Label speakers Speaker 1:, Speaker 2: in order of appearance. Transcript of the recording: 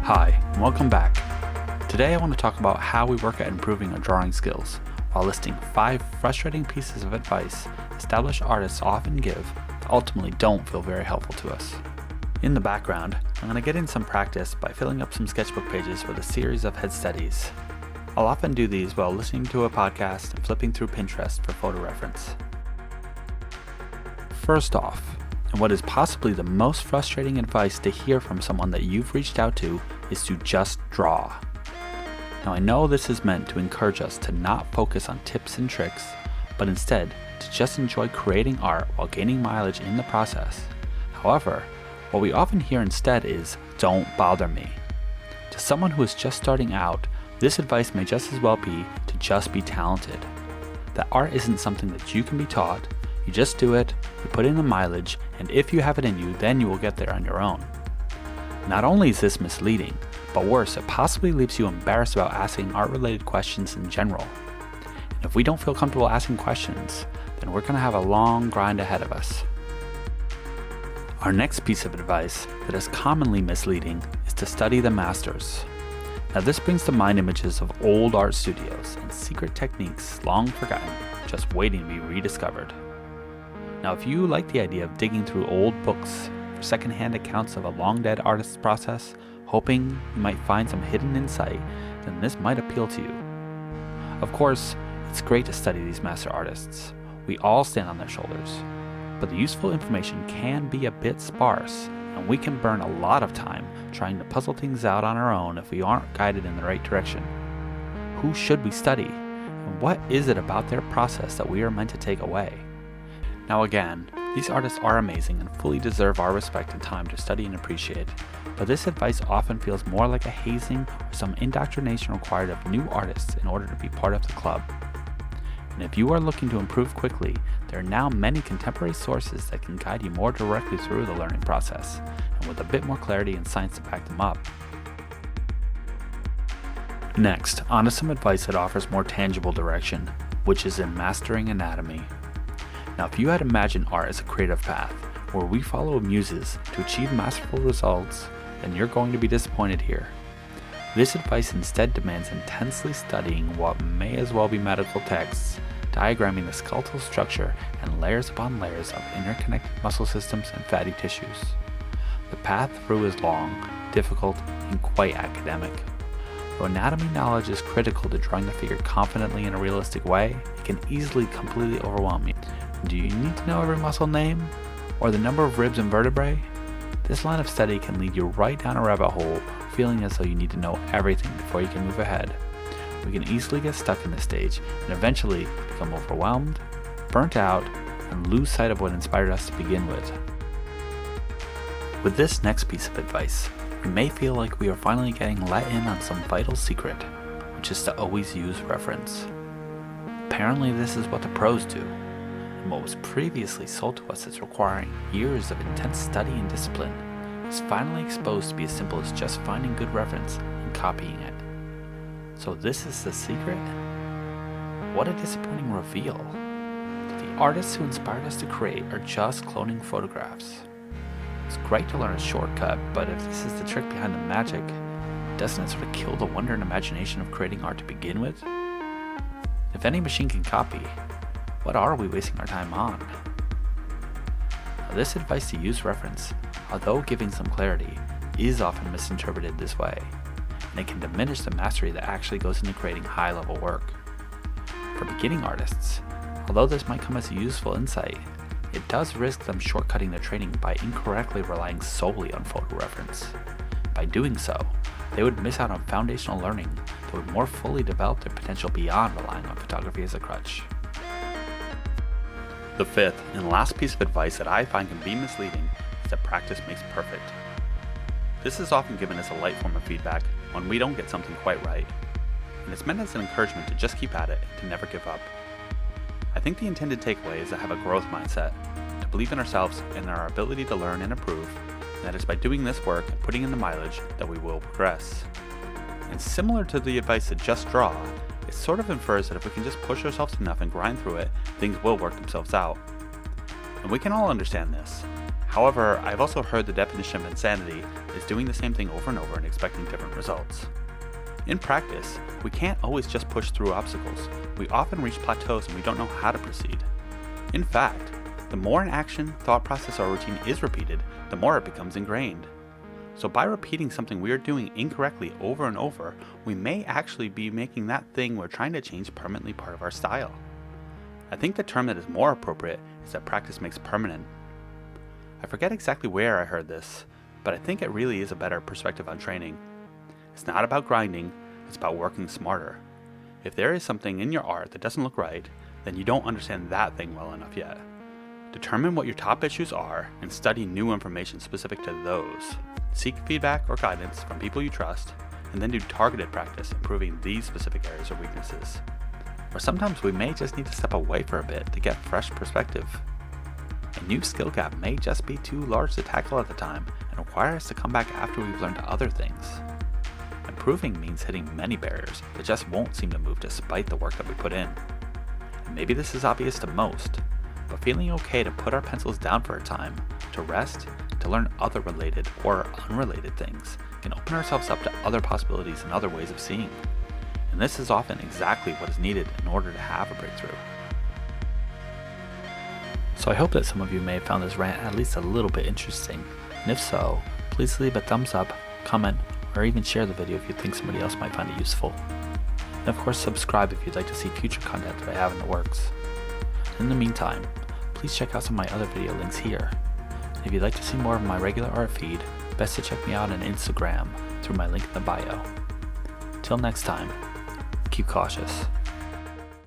Speaker 1: Hi, and welcome back. Today I want to talk about how we work at improving our drawing skills while listing 5 frustrating pieces of advice established artists often give that ultimately don't feel very helpful to us. In the background, I'm going to get in some practice by filling up some sketchbook pages with a series of head studies. I'll often do these while listening to a podcast and flipping through Pinterest for photo reference. First off, and what is possibly the most frustrating advice to hear from someone that you've reached out to is to just draw. Now I know this is meant to encourage us to not focus on tips and tricks, but instead to just enjoy creating art while gaining mileage in the process. However, what we often hear instead is, "Don't bother me." To someone who is just starting out, this advice may just as well be to just be talented. That art isn't something that you can be taught. You just do it, you put in the mileage, and if you have it in you, then you will get there on your own. Not only is this misleading, but worse, it possibly leaves you embarrassed about asking art-related questions in general. And if we don't feel comfortable asking questions, then we're going to have a long grind ahead of us. Our next piece of advice that is commonly misleading is to study the masters. Now this brings to mind images of old art studios and secret techniques long forgotten, just waiting to be rediscovered. Now, if you like the idea of digging through old books for secondhand accounts of a long-dead artist's process, hoping you might find some hidden insight, then this might appeal to you. Of course, it's great to study these master artists. We all stand on their shoulders. But the useful information can be a bit sparse, and we can burn a lot of time trying to puzzle things out on our own if we aren't guided in the right direction. Who should we study? And what is it about their process that we are meant to take away? Now again, these artists are amazing and fully deserve our respect and time to study and appreciate, but this advice often feels more like a hazing or some indoctrination required of new artists in order to be part of the club. And if you are looking to improve quickly, there are now many contemporary sources that can guide you more directly through the learning process, and with a bit more clarity and science to back them up. Next, on to some advice that offers more tangible direction, which is in mastering anatomy. Now, if you had imagined art as a creative path, where we follow muses to achieve masterful results, then you're going to be disappointed here. This advice instead demands intensely studying what may as well be medical texts, diagramming the skeletal structure and layers upon layers of interconnected muscle systems and fatty tissues. The path through is long, difficult, and quite academic. Though anatomy knowledge is critical to drawing the figure confidently in a realistic way, it can easily completely overwhelm you. Do you need to know every muscle name? Or the number of ribs and vertebrae? This line of study can lead you right down a rabbit hole, feeling as though you need to know everything before you can move ahead. We can easily get stuck in this stage and eventually become overwhelmed, burnt out, and lose sight of what inspired us to begin with. With this next piece of advice, we may feel like we are finally getting let in on some vital secret, which is to always use reference. Apparently this is what the pros do. And what was previously sold to us as requiring years of intense study and discipline is finally exposed to be as simple as just finding good reference and copying it. So this is the secret? What a disappointing reveal. The artists who inspired us to create are just cloning photographs. It's great to learn a shortcut, but if this is the trick behind the magic, doesn't it sort of kill the wonder and imagination of creating art to begin with? If any machine can copy, what are we wasting our time on? Now, this advice to use reference, although giving some clarity, is often misinterpreted this way, and it can diminish the mastery that actually goes into creating high-level work. For beginning artists, although this might come as a useful insight, it does risk them shortcutting their training by incorrectly relying solely on photo reference. By doing so, they would miss out on foundational learning that would more fully develop their potential beyond relying on photography as a crutch. The fifth and last piece of advice that I find can be misleading is that practice makes perfect. This is often given as a light form of feedback when we don't get something quite right, and it's meant as an encouragement to just keep at it and to never give up. I think the intended takeaway is to have a growth mindset, to believe in ourselves and in our ability to learn and improve, and that it's by doing this work and putting in the mileage that we will progress. And similar to the advice to just draw, it sort of infers that if we can just push ourselves enough and grind through it, things will work themselves out. And we can all understand this. However, I've also heard the definition of insanity is doing the same thing over and over and expecting different results. In practice, we can't always just push through obstacles. We often reach plateaus and we don't know how to proceed. In fact, the more an action, thought process, or routine is repeated, the more it becomes ingrained. So by repeating something we are doing incorrectly over and over, we may actually be making that thing we're trying to change permanently part of our style. I think the term that is more appropriate is that practice makes permanent. I forget exactly where I heard this, but I think it really is a better perspective on training. It's not about grinding, it's about working smarter. If there is something in your art that doesn't look right, then you don't understand that thing well enough yet. Determine what your top issues are and study new information specific to those. Seek feedback or guidance from people you trust, and then do targeted practice improving these specific areas or weaknesses. Or sometimes we may just need to step away for a bit to get fresh perspective. A new skill gap may just be too large to tackle at the time and require us to come back after we've learned other things. Improving means hitting many barriers that just won't seem to move despite the work that we put in. And maybe this is obvious to most, but feeling okay to put our pencils down for a time, to rest, to learn other related or unrelated things, can open ourselves up to other possibilities and other ways of seeing. And this is often exactly what is needed in order to have a breakthrough. So I hope that some of you may have found this rant at least a little bit interesting, and if so, please leave a thumbs up, comment, or even share the video if you think somebody else might find it useful. And of course subscribe if you'd like to see future content that I have in the works. In the meantime, please check out some of my other video links here. And if you'd like to see more of my regular art feed, best to check me out on Instagram through my link in the bio. Till next time, keep cautious.